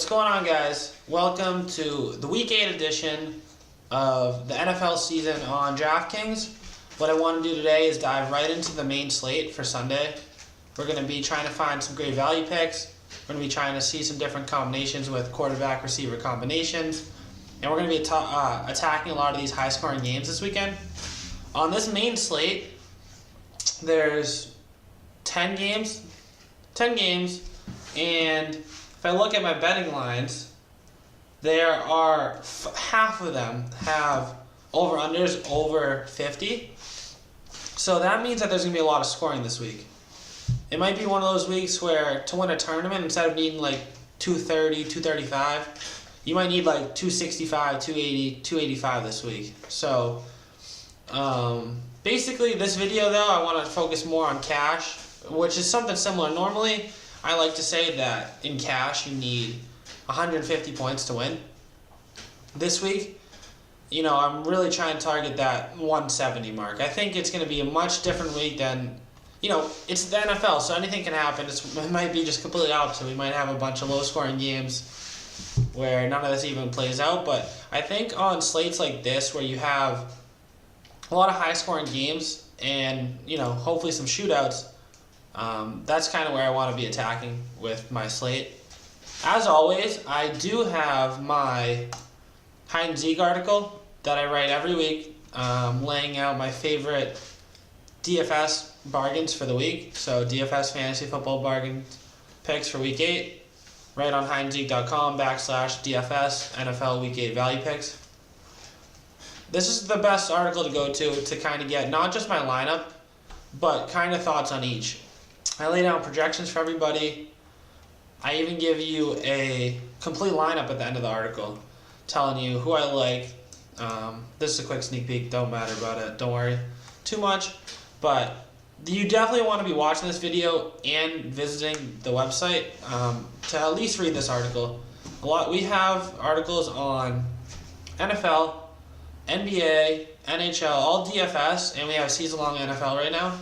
What's going on, guys? Welcome to the Week 8 edition of the NFL season on DraftKings. What I want to do today is dive right into the main slate for Sunday. We're going to be trying to find some great value picks. We're going to be trying to see some different combinations with quarterback receiver combinations. And we're going to be attacking a lot of these high-scoring games this weekend. On this main slate, there's 10 games, and if I look at my betting lines, there are half of them have over-unders over 50. So that means that there's going to be a lot of scoring this week. It might be one of those weeks where to win a tournament, instead of needing like 230, 235, you might need like 265, 280, 285 this week. So basically this video though, I want to focus more on cash, which is something similar. Normally, I like to say that in cash you need 150 points to win. This week, I'm really trying to target that 170 mark. I think it's going to be a much different week than, it's the NFL, so anything can happen. It might be just completely opposite. We might have a bunch of low-scoring games where none of this even plays out. But I think on slates like this, where you have a lot of high-scoring games and, hopefully some shootouts, that's kind of where I want to be attacking with my slate. As always, I do have my hide and seek article that I write every week, laying out my favorite DFS bargains for the week. So DFS fantasy football bargain picks for week 8, right on hideandseek.com/DFS NFL week 8 value picks. This is the best article to go to kind of get not just my lineup, but kind of thoughts on each. I lay down projections for everybody. I even give you a complete lineup at the end of the article, telling you who I like. This is a quick sneak peek. Don't matter about it. Don't worry too much. But you definitely want to be watching this video and visiting the website to at least read this article. We have articles on NFL, NBA, NHL, all DFS, and we have season-long NFL right now.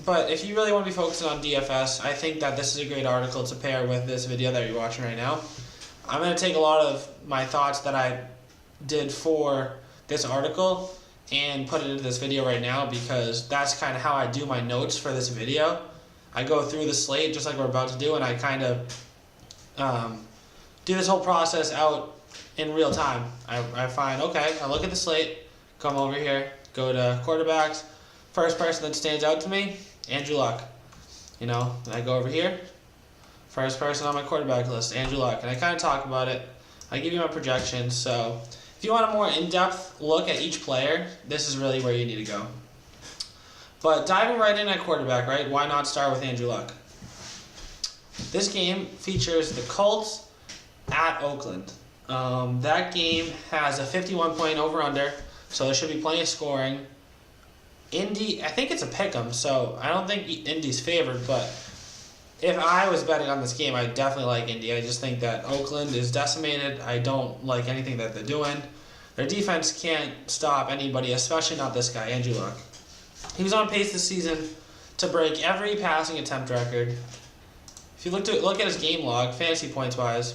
But if you really want to be focusing on DFS, I think that this is a great article to pair with this video that you're watching right now. I'm going to take a lot of my thoughts that I did for this article and put it into this video right now, because that's kind of how I do my notes for this video. I go through the slate just like we're about to do, and I kind of do this whole process out in real time. I find, okay, I look at the slate, come over here, go to quarterbacks. First person that stands out to me, Andrew Luck. I go over here. First person on my quarterback list, Andrew Luck. And I kind of talk about it. I give you my projections. So if you want a more in-depth look at each player, this is really where you need to go. But diving right in at quarterback, right? Why not start with Andrew Luck? This game features the Colts at Oakland. That game has a 51-point over-under, so there should be plenty of scoring. Indy, I think it's a pick'em, so I don't think Indy's favored, but if I was betting on this game, I'd definitely like Indy. I just think that Oakland is decimated. I don't like anything that they're doing. Their defense can't stop anybody, especially not this guy, Andrew Luck. He was on pace this season to break every passing attempt record. If you look at his game log, fantasy points-wise,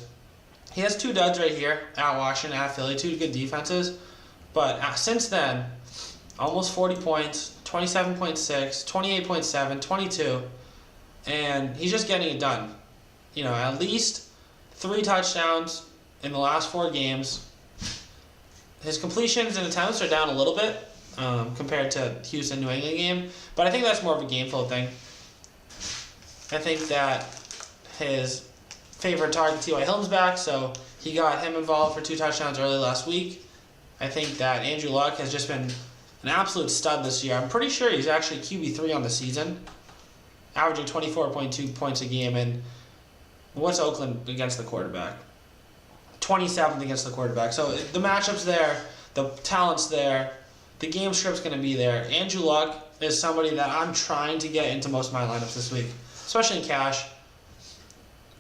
he has 2 duds right here, at Washington, at Philly, 2 good defenses. But since then, almost 40 points, 27.6, 28.7, 22, and he's just getting it done. At least 3 touchdowns in the last 4 games. His completions and attempts are down a little bit compared to Houston-New England game, but I think that's more of a game flow thing. I think that his favorite target, T.Y. Hilton's back, so he got him involved for 2 touchdowns early last week. I think that Andrew Luck has just been an absolute stud this year. I'm pretty sure he's actually QB3 on the season, averaging 24.2 points a game. And what's Oakland against the quarterback? 27th against the quarterback. So the matchup's there, the talent's there, the game script's going to be there. Andrew Luck is somebody that I'm trying to get into most of my lineups this week, especially in cash.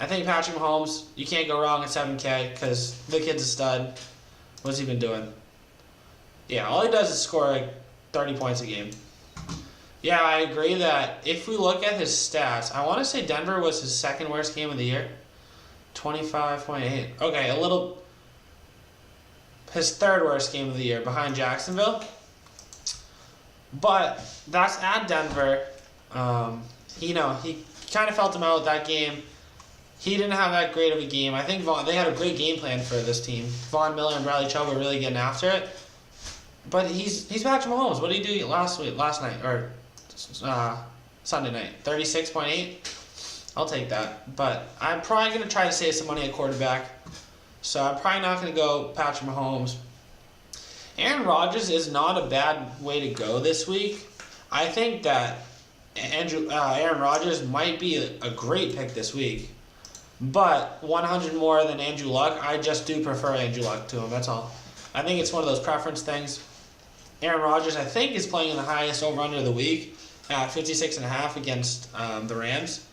I think Patrick Mahomes, you can't go wrong at 7K because the kid's a stud. What's he been doing? Yeah, all he does is score like 30 points a game. Yeah, I agree that if we look at his stats, I want to say Denver was his second worst game of the year. 25.8. Okay, a little. His third worst game of the year behind Jacksonville. But that's at Denver. He kind of felt him out that game. He didn't have that great of a game. I think they had a great game plan for this team. Von Miller and Bradley Chubb were really getting after it. But he's Patrick Mahomes. What did he do last night, or Sunday night? 36.8? I'll take that. But I'm probably going to try to save some money at quarterback. So I'm probably not going to go Patrick Mahomes. Aaron Rodgers is not a bad way to go this week. I think that Aaron Rodgers might be a great pick this week. But 100 more than Andrew Luck, I just do prefer Andrew Luck to him, that's all. I think it's one of those preference things. Aaron Rodgers, I think, is playing in the highest over-under of the week at 56.5 against the Rams.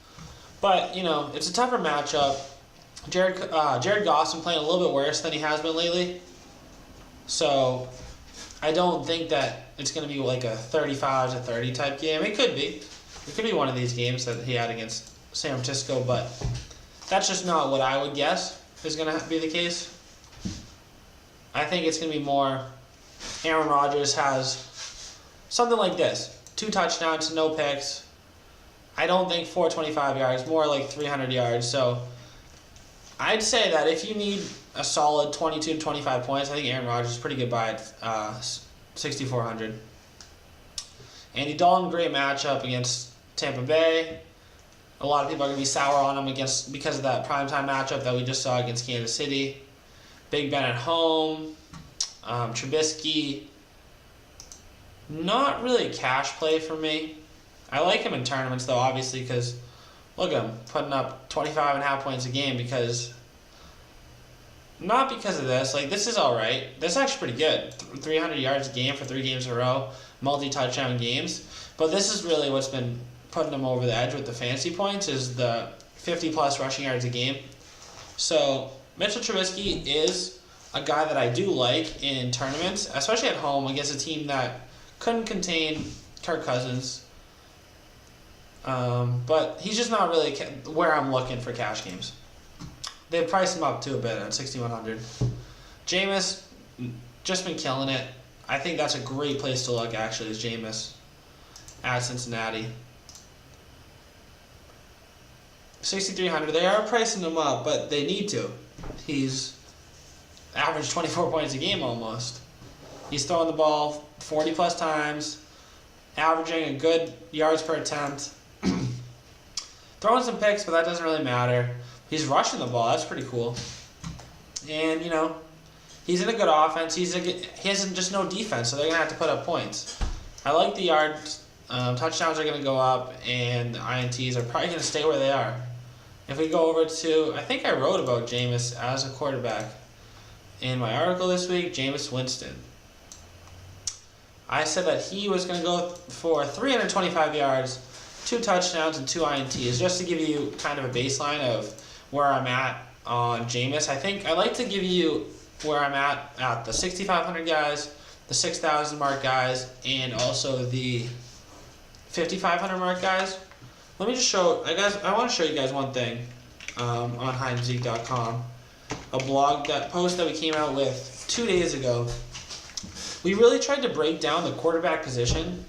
But, it's a tougher matchup. Jared Goff's been playing a little bit worse than he has been lately. So, I don't think that it's going to be like a 35-30 type game. It could be. It could be one of these games that he had against San Francisco, but that's just not what I would guess is going to be the case. I think it's going to be more Aaron Rodgers has something like this. 2 touchdowns, no picks. I don't think 425 yards, more like 300 yards. So I'd say that if you need a solid 22 to 25 points, I think Aaron Rodgers is pretty good by 6,400. Andy Dalton, great matchup against Tampa Bay. A lot of people are going to be sour on him because of that primetime matchup that we just saw against Kansas City. Big Ben at home. Trubisky, not really a cash play for me. I like him in tournaments, though, obviously, because look at him putting up 25.5 points a game not because of this. Like, this is all right. This is actually pretty good. 300 yards a game for 3 games in a row, multi-touchdown games. But this is really what's been putting him over the edge with the fantasy points is the 50-plus rushing yards a game. So Mitchell Trubisky is a guy that I do like in tournaments, especially at home against a team that couldn't contain Kirk Cousins. But he's just not really where I'm looking for cash games. They've priced him up to a bit at 6,100. Jameis, just been killing it. I think that's a great place to look, actually, is Jameis at Cincinnati. 6,300. They are pricing him up, but they need to. He's averaged 24 points a game almost. He's throwing the ball 40-plus times, averaging a good yards per attempt. Throwing some picks, but that doesn't really matter. He's rushing the ball. That's pretty cool. And, he's in a good offense. He has just no defense, so they're going to have to put up points. I like the yards. Touchdowns are going to go up, and INTs are probably going to stay where they are. If we go over to, I think I wrote about Jameis as a quarterback in my article this week, Jameis Winston. I said that he was going to go for 325 yards, 2 touchdowns, and 2 INTs, just to give you kind of a baseline of where I'm at on Jameis. I think I like to give you where I'm at the 6,500 guys, the 6,000 mark guys, and also the 5,500 mark guys. Let me just show, I want to show you guys one thing on HeinzZeke.com. A post that we came out with 2 days ago. We really tried to break down the quarterback position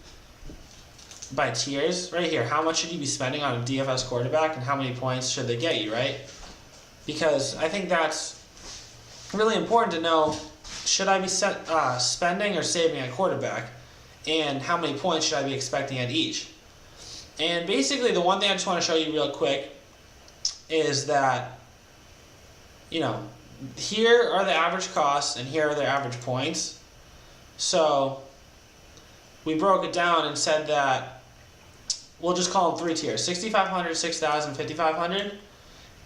by tiers. Right here, how much should you be spending on a DFS quarterback and how many points should they get you, right? Because I think that's really important to know, should I be spending or saving a quarterback? And how many points should I be expecting at each? And basically, the one thing I just want to show you real quick is that, here are the average costs and here are the average points. So we broke it down and said that we'll just call them 3 tiers: 6,500, 6,000, 5,500.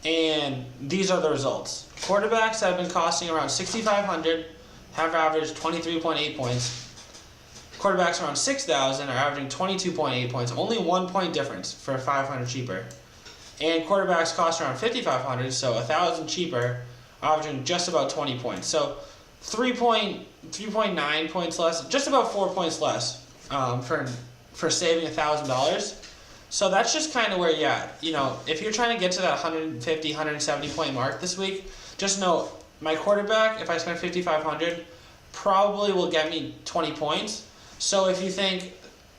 And these are the results. Quarterbacks that have been costing around 6,500 have averaged 23.8 points. Quarterbacks around 6,000 are averaging 22.8 points, only 1 point difference for 500 cheaper. And quarterbacks cost around 5,500, so 1,000 cheaper, averaging just about 20 points. So 3.9 points less, just about 4 points less for saving $1,000. So that's just kind of where you're at. If you're trying to get to that 150, 170 point mark this week, just know my quarterback, if I spend 5,500, probably will get me 20 points. So if you think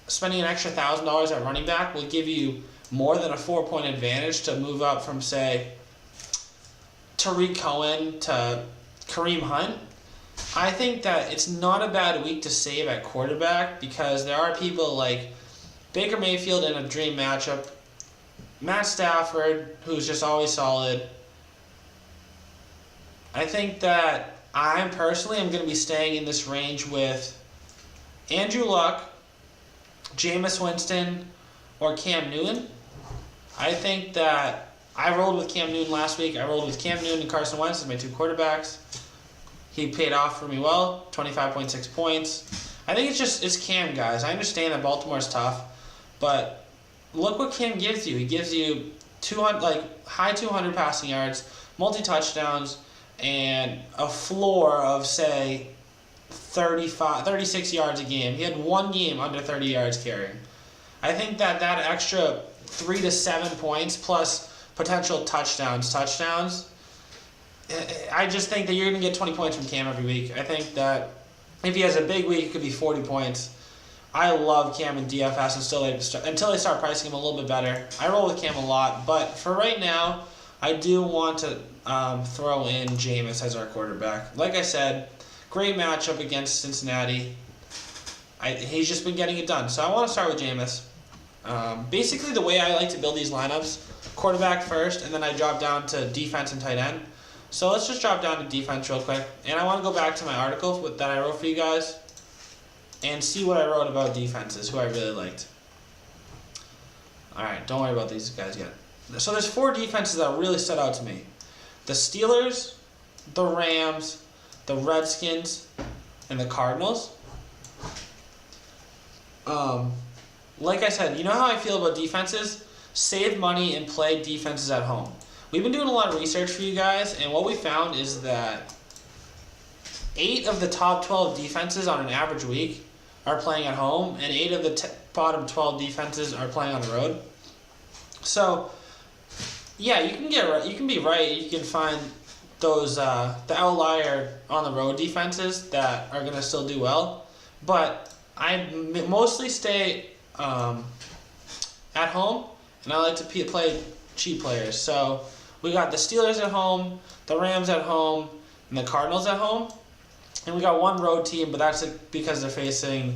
spending an extra $1,000 at running back will give you more than a 4-point advantage to move up from, say, Tariq Cohen to Kareem Hunt, I think that it's not a bad week to save at quarterback because there are people like Baker Mayfield in a dream matchup, Matt Stafford, who's just always solid. I think that I'm going to be staying in this range with Andrew Luck, Jameis Winston, or Cam Newton. I think that I rolled with Cam Newton last week. I rolled with Cam Newton and Carson Wentz as my two quarterbacks. He paid off for me well, 25.6 points. I think it's Cam, guys. I understand that Baltimore's tough, but look what Cam gives you. He gives you high 200 passing yards, multi-touchdowns, and a floor of, say, 36 yards a game. He had one game under 30 yards carrying. I think that extra 3 to 7 points plus potential touchdowns, I just think that you're going to get 20 points from Cam every week. I think that if he has a big week, it could be 40 points. I love Cam in DFS until they start pricing him a little bit better. I roll with Cam a lot, but for right now, I do want to throw in Jameis as our quarterback. Like I said, great matchup against Cincinnati. He's just been getting it done. So I want to start with Jameis. Basically, the way I like to build these lineups, quarterback first, and then I drop down to defense and tight end. So let's just drop down to defense real quick. And I want to go back to my article that I wrote for you guys and see what I wrote about defenses, who I really liked. Alright, don't worry about these guys yet. So there's 4 defenses that really stood out to me. The Steelers, the Rams, the Redskins, and the Cardinals. Like I said, you know how I feel about defenses? Save money and play defenses at home. We've been doing a lot of research for you guys, and what we found is that 8 of the top 12 defenses on an average week are playing at home, and 8 of the bottom 12 defenses are playing on the road. So, yeah, you can be right. You can find those the outlier on the road defenses that are going to still do well, but I mostly stay at home, and I like to play cheap players. So we got the Steelers at home, the Rams at home, and the Cardinals at home. And we got one road team, but that's because they're facing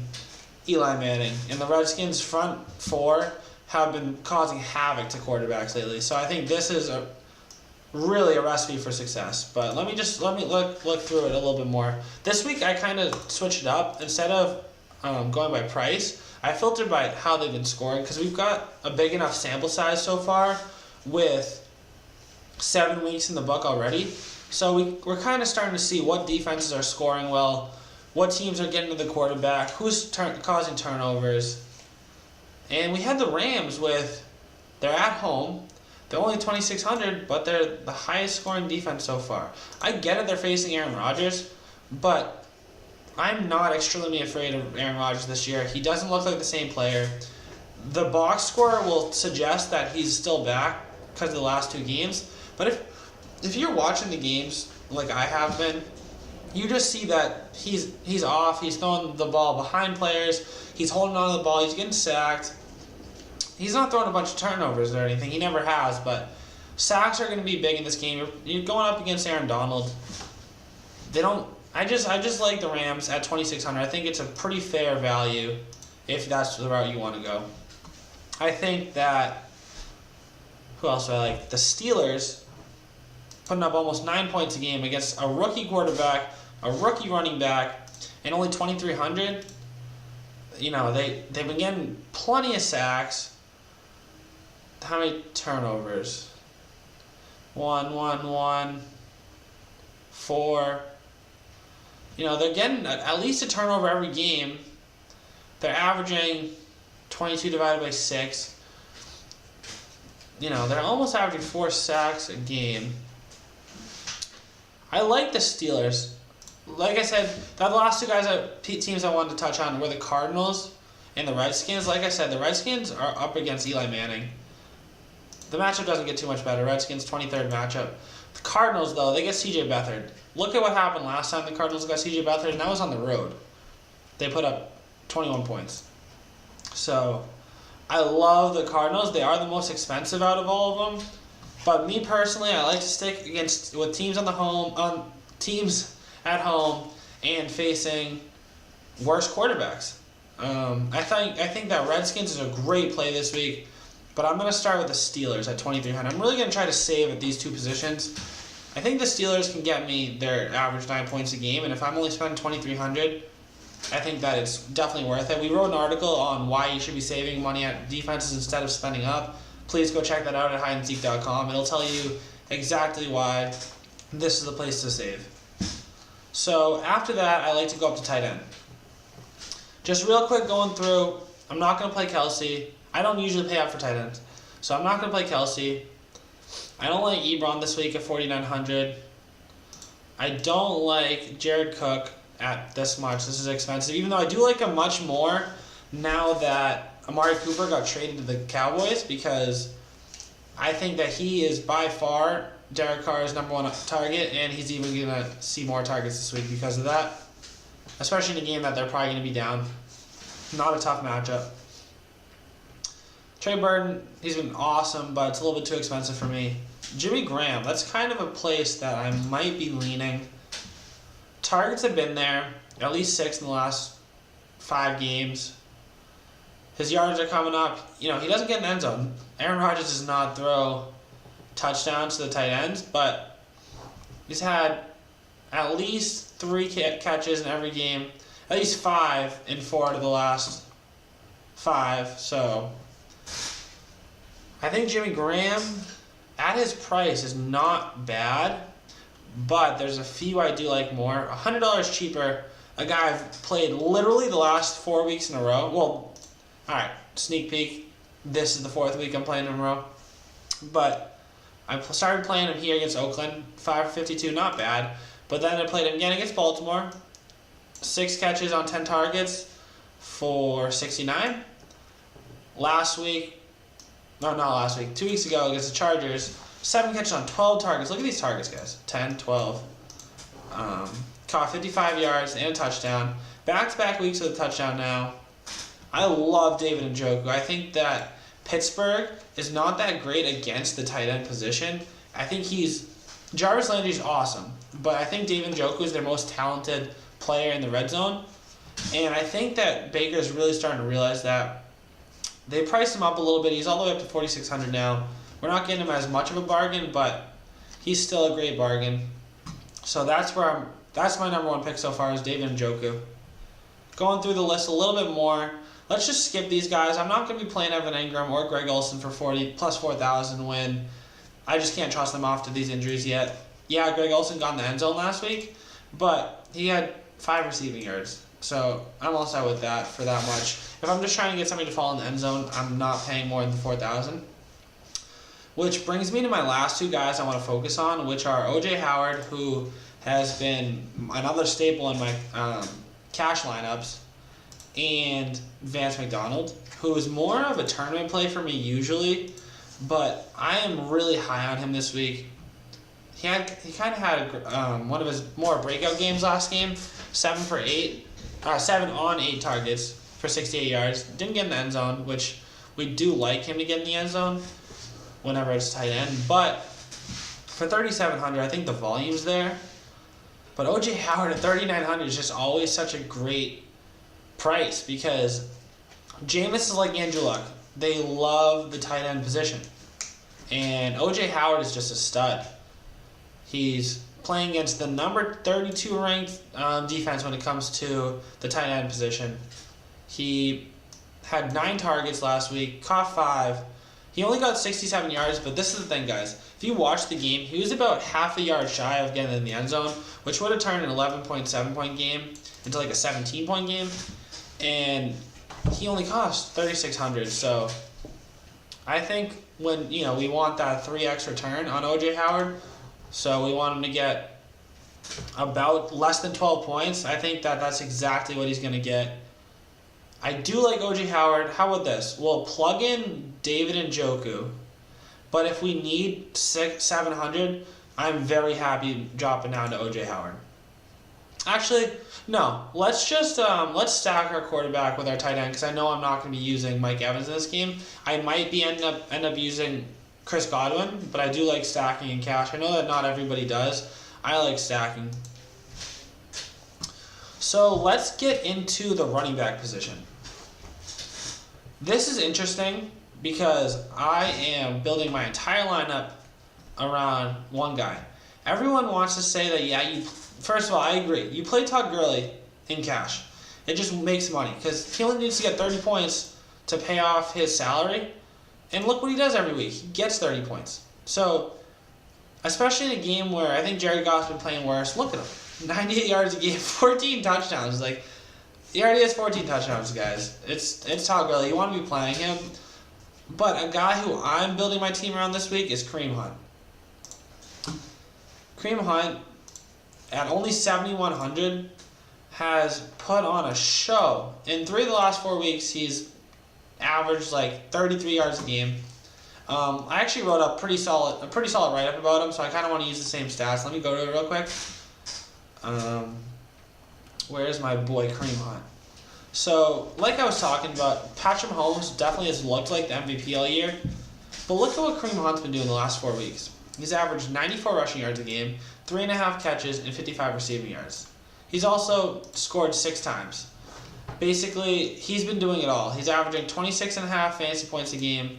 Eli Manning. And the Redskins' front 4 have been causing havoc to quarterbacks lately. So I think this is really a recipe for success. But let me look through it a little bit more. This week I kind of switched it up. Instead of going by price, I filtered by how they've been scoring because we've got a big enough sample size so far with 7 weeks in the book already. So we're kind of starting to see what defenses are scoring well, what teams are getting to the quarterback, who's causing turnovers. And we had the Rams they're at home. They're only 2,600, but they're the highest scoring defense so far. I get it, they're facing Aaron Rodgers, but I'm not extremely afraid of Aaron Rodgers this year. He doesn't look like the same player. The box score will suggest that he's still back because of the last 2 games. But if you're watching the games like I have been, you just see that he's off. He's throwing the ball behind players. He's holding on to the ball. He's getting sacked. He's not throwing a bunch of turnovers or anything. He never has. But sacks are going to be big in this game. You're going up against Aaron Donald. I just like the Rams at 2,600. I think it's a pretty fair value if that's the route you want to go. I think that, who else do I like? The Steelers putting up almost 9 points a game against a rookie quarterback, a rookie running back, and only 2,300. They've been getting plenty of sacks. How many turnovers? 1, 4. They're getting at least a turnover every game. They're averaging 22 divided by 6. They're almost averaging 4 sacks a game. I like the Steelers. Like I said, the last 2 teams I wanted to touch on were the Cardinals And the Redskins, like I said, the Redskins are up against Eli Manning. The matchup doesn't get too much better. Redskins 23rd matchup. The Cardinals, though, they get C.J. Beathard. Look at what happened last time the Cardinals got C.J. Beathard, and that was on the road. They put up 21 points. So, I love the Cardinals. They are the most expensive out of all of them. But me personally, I like to stick with teams teams at home and facing worse quarterbacks. I think that Redskins is a great play this week, but I'm going to start with the Steelers at 2,300. I'm really going to try to save at these two positions. I think the Steelers can get me their average 9 points a game, and if I'm only spending 2,300, I think that it's definitely worth it. We wrote an article on why you should be saving money at defenses instead of spending up. Please go check that out at highandseek.com. It'll tell you exactly why this is the place to save. So after that, I like to go up to tight end. Just real quick going through, I'm not going to play Kelsey. I don't usually pay up for tight ends, so I'm not going to play Kelsey. I don't like Ebron this week at 4,900. I don't like Jared Cook at this much. This is expensive, even though I do like him much more now that Amari Cooper got traded to the Cowboys, because I think that he is by far Derek Carr's number one target, and he's even going to see more targets this week because of that, especially in a game that they're probably going to be down. Not a tough matchup. Trey Burton, he's been awesome, but it's a little bit too expensive for me. Jimmy Graham, that's kind of a place that I might be leaning. Targets have been there, at least 6 in the last 5 games. His yards are coming up. You know, he doesn't get in the end zone. Aaron Rodgers does not throw touchdowns to the tight ends, but he's had at least 3 catches in every game, at least 5 in 4 of the last 5. So I think Jimmy Graham, at his price, is not bad, but there's a few I do like more. $100 cheaper, a guy I've played literally the last 4 weeks in a row. Well, alright, sneak peek. This is the 4th week I'm playing in a row. But I started playing him here against Oakland, 552, not bad. But then I played him again against Baltimore. 6 catches on 10 targets for 69. Last week, no, not last week, 2 weeks ago against the Chargers, 7 catches on 12 targets. Look at these targets, guys. 10, 12. Caught 55 yards and a touchdown. Back-to-back weeks with a touchdown now. I love David Njoku. I think that Pittsburgh is not that great against the tight end position. I think Jarvis Landry's awesome, but I think David Njoku is their most talented player in the red zone. And I think that Baker's really starting to realize that. They priced him up a little bit. He's all the way up to 4,600 now. We're not getting him as much of a bargain, but he's still a great bargain. So that's my number one pick so far is David Njoku. Going through the list a little bit more. Let's just skip these guys. I'm not going to be playing Evan Engram or Greg Olsen for 40 plus 4,000 when I just can't trust them after these injuries yet. Yeah, Greg Olsen got in the end zone last week, but he had 5 receiving yards. So I'm all set with that for that much. If I'm just trying to get somebody to fall in the end zone, I'm not paying more than 4,000. Which brings me to my last 2 guys I want to focus on, which are O.J. Howard, who has been another staple in my cash lineups, and Vance McDonald, who is more of a tournament play for me usually, but I am really high on him this week. He kind of had one of his more breakout games last game, 7 on 8 targets for 68 yards. Didn't get in the end zone, which we do like him to get in the end zone whenever it's tight end. But for 3,700, I think the volume's there. But O.J. Howard at 3,900 is just always such a great price because Jameis is like Andrew Luck. They love the tight end position. And O.J. Howard is just a stud. He's playing against the number 32 ranked defense when it comes to the tight end position. He had 9 targets last week, caught 5. He only got 67 yards, but this is the thing, guys. If you watch the game, he was about half a yard shy of getting in the end zone, which would have turned an 11.7-point game into like a 17-point game. And he only cost 3,600. So I think when we want that 3x return on O.J. Howard, so we want him to get about less than 12 points. I think that that's exactly what he's going to get. I do like O.J. Howard. How about this? We'll plug in David Njoku, but if we need 700, I'm very happy dropping down to O.J. Howard. Actually, no. Let's just let's stack our quarterback with our tight end because I know I'm not going to be using Mike Evans in this game. I might be end up using Chris Godwin, but I do like stacking in cash. I know that not everybody does. I like stacking. So let's get into the running back position. This is interesting because I am building my entire lineup around one guy. Everyone wants to say that, first of all, I agree. You play Todd Gurley in cash. It just makes money because he only needs to get 30 points to pay off his salary. And look what he does every week. He gets 30 points. So, especially in a game where I think Jared Goff's been playing worse, look at him. 98 yards a game, 14 touchdowns. Like, he already has 14 touchdowns, guys. It's Todd Gurley. You want to be playing him. But a guy who I'm building my team around this week is Kareem Hunt. Kareem Hunt, at only 7,100, has put on a show. In 3 of the last 4 weeks, he's averaged like 33 yards a game. I actually wrote a pretty solid write-up about him, so I kind of want to use the same stats. Let me go to it real quick. Where's my boy Kareem Hunt? So, like I was talking about, Patrick Mahomes definitely has looked like the MVP all year. But look at what Kareem Hunt's been doing the last 4 weeks. He's averaged 94 rushing yards a game, 3.5 catches, and 55 receiving yards. He's also scored 6 times. Basically, he's been doing it all. He's averaging 26.5 fantasy points a game.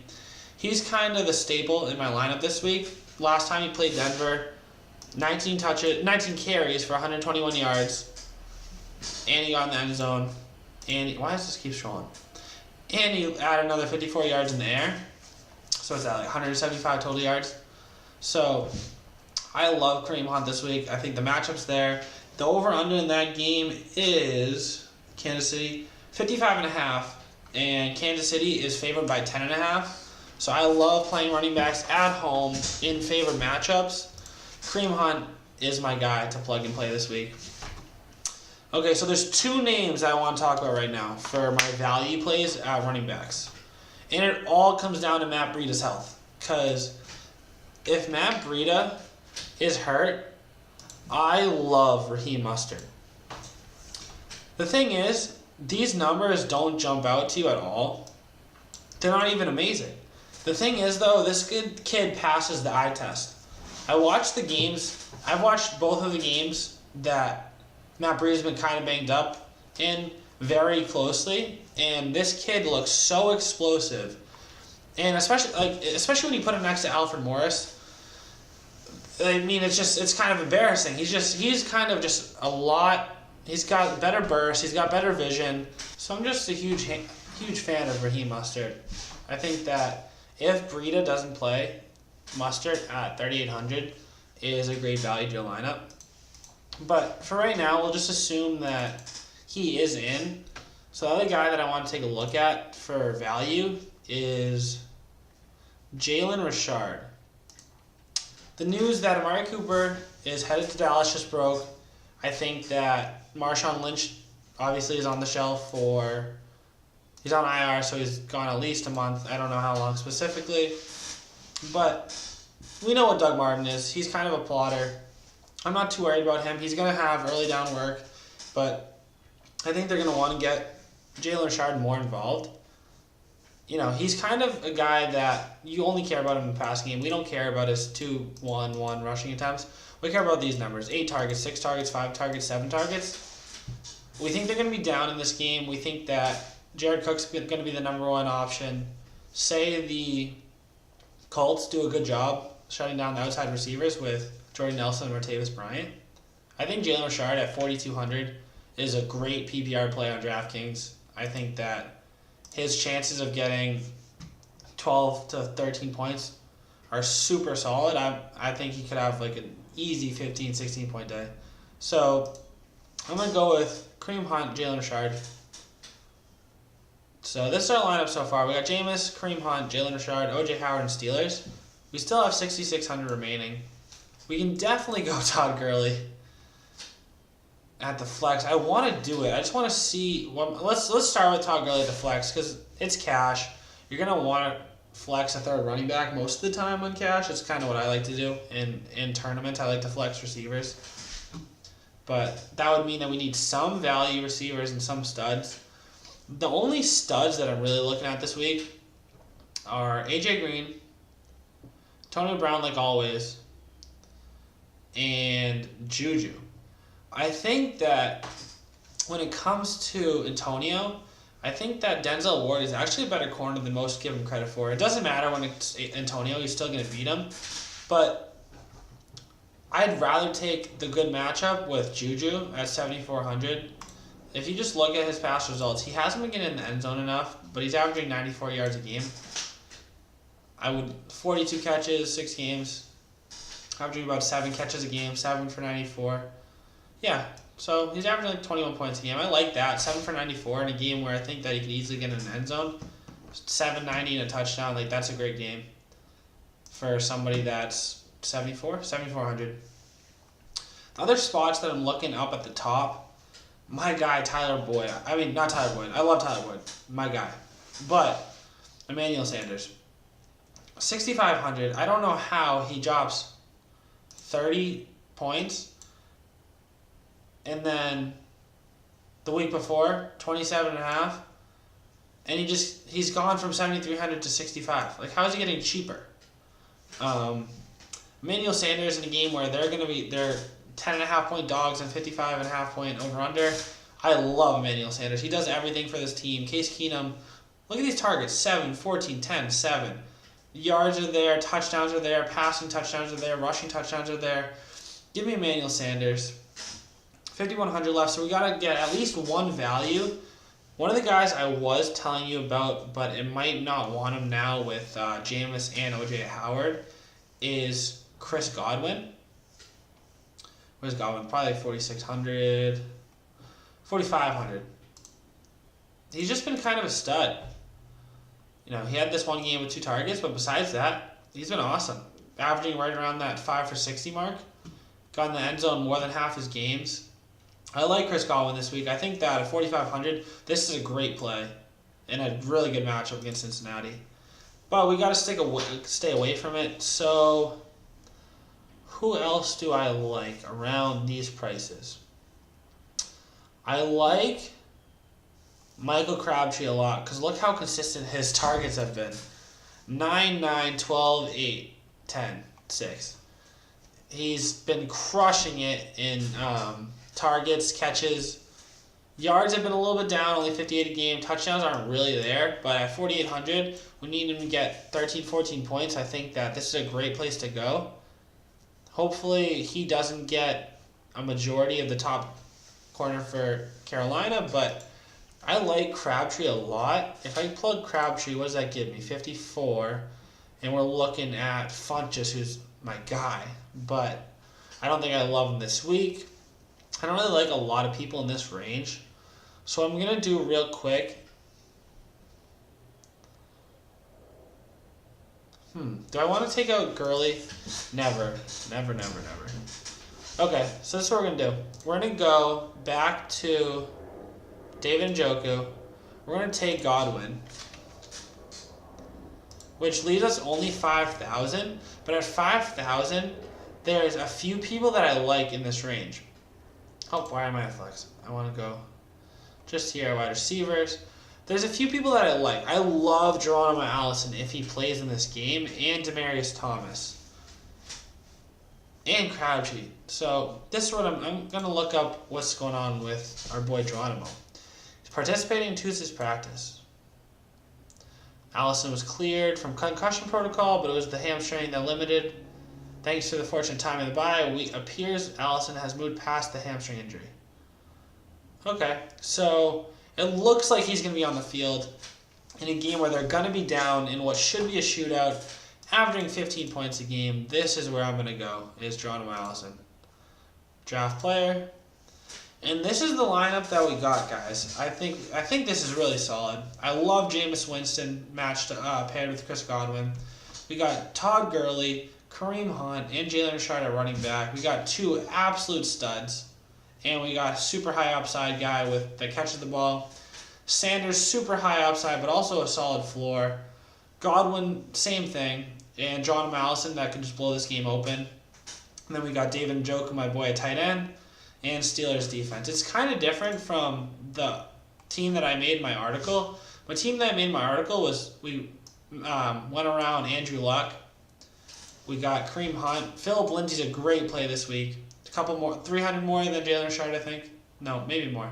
He's kind of the staple in my lineup this week. Last time he played Denver, 19 carries for 121 yards. And he got in the end zone. And why does this keep scrolling? And he added another 54 yards in the air. So it's at like 175 total yards. So I love Kareem Hunt this week. I think the matchup's there. The over-under in that game is Kansas City 55.5. And Kansas City is favored by 10.5. So I love playing running backs at home in favored matchups. Kareem Hunt is my guy to plug and play this week. Okay, so there's 2 names I want to talk about right now for my value plays at running backs. And it all comes down to Matt Breida's health. Because if Matt Breida is hurt, I love Raheem Mostert. The thing is, these numbers don't jump out to you at all. They're not even amazing. The thing is, though, this good kid passes the eye test. I've watched both of the games that Matt Breida's been kind of banged up in very closely, and this kid looks so explosive. And especially when you put him next to Alfred Morris, I mean, it's kind of embarrassing. He's kind of just a lot. He's got better burst. He's got better vision. So I'm just a huge fan of Raheem Mostert. I think that if Breida doesn't play, Mostert at 3,800 is a great value to your lineup. But for right now, we'll just assume that he is in. So the other guy that I want to take a look at for value is Jalen Richard. The news that Amari Cooper is headed to Dallas just broke. I think that Marshawn Lynch obviously is on the shelf he's on IR, so he's gone at least a month. I don't know how long specifically. But we know what Doug Martin is. He's kind of a plotter. I'm not too worried about him. He's going to have early down work, but I think they're going to want to get Jalen Richard more involved. You know, he's kind of a guy that you only care about him in the passing game. We don't care about his 2-1-1 rushing attempts. We care about these numbers: 8 targets, 6 targets, 5 targets, 7 targets. We think they're going to be down in this game. We think that Jared Cook's going to be the number 1 option. Say the Colts do a good job shutting down the outside receivers with Jordan Nelson and Martavis Bryant. I think Jalen Richard at 4,200 is a great PPR play on DraftKings. I think that his chances of getting 12 to 13 points are super solid. I think he could have like an easy 15, 16 point day. So I'm going to go with Kareem Hunt, Jalen Richard. So this is our lineup so far. We got Jameis, Kareem Hunt, Jalen Richard, O.J. Howard, and Steelers. We still have 6,600 remaining. We can definitely go Todd Gurley. at the flex. I want to do it. I just want to see. Let's start with Todd Gurley at the flex because it's cash. You're gonna want to flex a third running back most of the time on cash. It's kind of what I like to do in tournaments. I like to flex receivers, but that would mean that we need some value receivers and some studs. The only studs that I'm really looking at this week are AJ Green, Antonio Brown like always, and Juju. I think that when it comes to Antonio, I think that Denzel Ward is actually a better corner than most give him credit for. It doesn't matter when it's Antonio, he's still going to beat him. But I'd rather take the good matchup with Juju at 7,400. If you just look at his past results, he hasn't been getting in the end zone enough, but he's averaging 94 yards a game. 42 catches, 6 games, averaging about 7 catches a game, 7 for 94. Yeah, so he's averaging like 21 points a game. I like that. 7 for 94 in a game where I think that he could easily get in the end zone. 790 and a touchdown, like that's a great game for somebody that's 7,400. The other spots that I'm looking up at the top, my guy Tyler Boyd. I mean, not Tyler Boyd. I love Tyler Boyd, my guy. But Emmanuel Sanders, 6,500. I don't know how he drops 30 points. And then the week before, 27.5. And he's gone from 7,300 to 65. Like, how is he getting cheaper? Emmanuel Sanders in a game where they're 10.5 point dogs and 55.5 point over under. I love Emmanuel Sanders. He does everything for this team. Case Keenum, look at these targets: 7, 14, 10, 7. Yards are there, touchdowns are there, passing touchdowns are there, rushing touchdowns are there. Give me Emmanuel Sanders. 5,100 left, so we got to get at least one value. One of the guys I was telling you about, but it might not want him now with Jameis and O.J. Howard, is Chris Godwin. Where's Godwin? Probably like 4,600, 4,500. He's just been kind of a stud. You know, he had this one game with 2 targets, but besides that, he's been awesome. Averaging right around that 5 for 60 mark. Got in the end zone more than half his games. I like Chris Godwin this week. I think that at 4,500, this is a great play and a really good matchup against Cincinnati. But we got to stay away from it. So who else do I like around these prices? I like Michael Crabtree a lot because look how consistent his targets have been. 9, 9, 12, 8, 10, 6. He's been crushing it in targets, catches. Yards have been a little bit down, only 58 a game. Touchdowns aren't really there, but at 4,800, we need him to get 13, 14 points. I think that this is a great place to go. Hopefully he doesn't get a majority of the top corner for Carolina, but I like Crabtree a lot. If I plug Crabtree, what does that give me? 54, and we're looking at Funchess, who's my guy, but I don't think I love him this week. I don't really like a lot of people in this range. So I'm going to do real quick. Do I want to take out Gurley? Never. Never, never, never. Okay, so this is what we're going to do. We're going to go back to David Njoku. We're going to take Godwin, which leaves us only 5,000. But at 5,000, there's a few people that I like in this range. Oh, why am I at flex? I want to go just here, wide receivers. There's a few people that I like. I love Geronimo Allison if he plays in this game, and Demaryius Thomas, and Crabtree. So this is what I'm going to look up what's going on with our boy Geronimo. He's participating in Tuesday's practice. Allison was cleared from concussion protocol, but it was the hamstring that limited. Thanks to the fortunate time of the bye, it appears Allison has moved past the hamstring injury. Okay, so it looks like he's going to be on the field in a game where they're going to be down in what should be a shootout, averaging 15 points a game. This is where I'm going to go, is Geronimo Allison. Draft player. And this is the lineup that we got, guys. I think this is really solid. I love Jameis Winston paired with Chris Godwin. We got Todd Gurley, Kareem Hunt, and Jalen Richard at running back. We got 2 absolute studs. And we got a super high upside guy that catches the ball. Sanders, super high upside, but also a solid floor. Godwin, same thing. And John Mallison, that can just blow this game open. And then we got David Njoku, my boy, at tight end. And Steelers defense. It's kind of different from the team that I made in my article. My team that I made in my article was, we went around Andrew Luck. We got Kareem Hunt. Phillip Lindsay's a great play this week. A couple more, 300 more than Jalen Richard, I think. No, maybe more.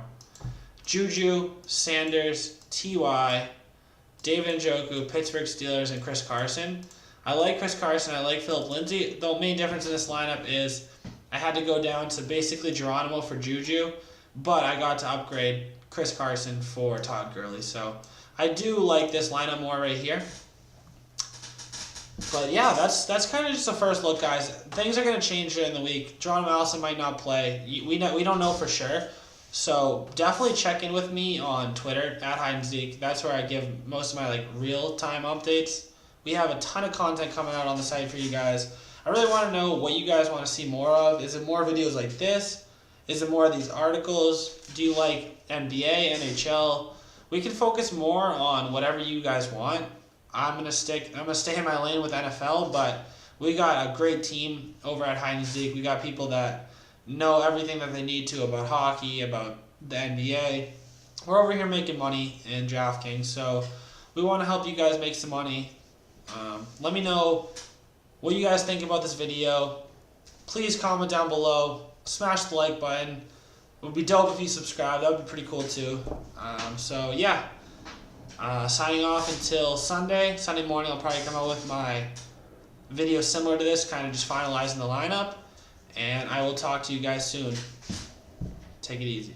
Juju, Sanders, T.Y., David Njoku, Pittsburgh Steelers, and Chris Carson. I like Chris Carson. I like Phillip Lindsay. The main difference in this lineup is I had to go down to basically Geronimo for Juju, but I got to upgrade Chris Carson for Todd Gurley. So I do like this lineup more right here. But yeah, that's kind of just a first look, guys. Things are going to change during the week. John Mallison might not play. We don't know for sure. So definitely check in with me on Twitter at HideandZeke. That's where I give most of my real-time updates. We have a ton of content coming out on the site for you guys. I really want to know what you guys want to see more of. Is it more videos like this? Is it more of these articles? Do you like NBA, NHL? We can focus more on whatever you guys want. I'm gonna stay in my lane with NFL, but we got a great team over at Hide and Seek. We got people that know everything that they need to about hockey, about the NBA. We're over here making money in DraftKings, so we want to help you guys make some money. Let me know what you guys think about this video. Please comment down below. Smash the like button. It would be dope if you subscribe. That would be pretty cool too. So yeah. Signing off until Sunday. Sunday morning I'll probably come out with my video similar to this, kind of just finalizing the lineup. And I will talk to you guys soon. Take it easy.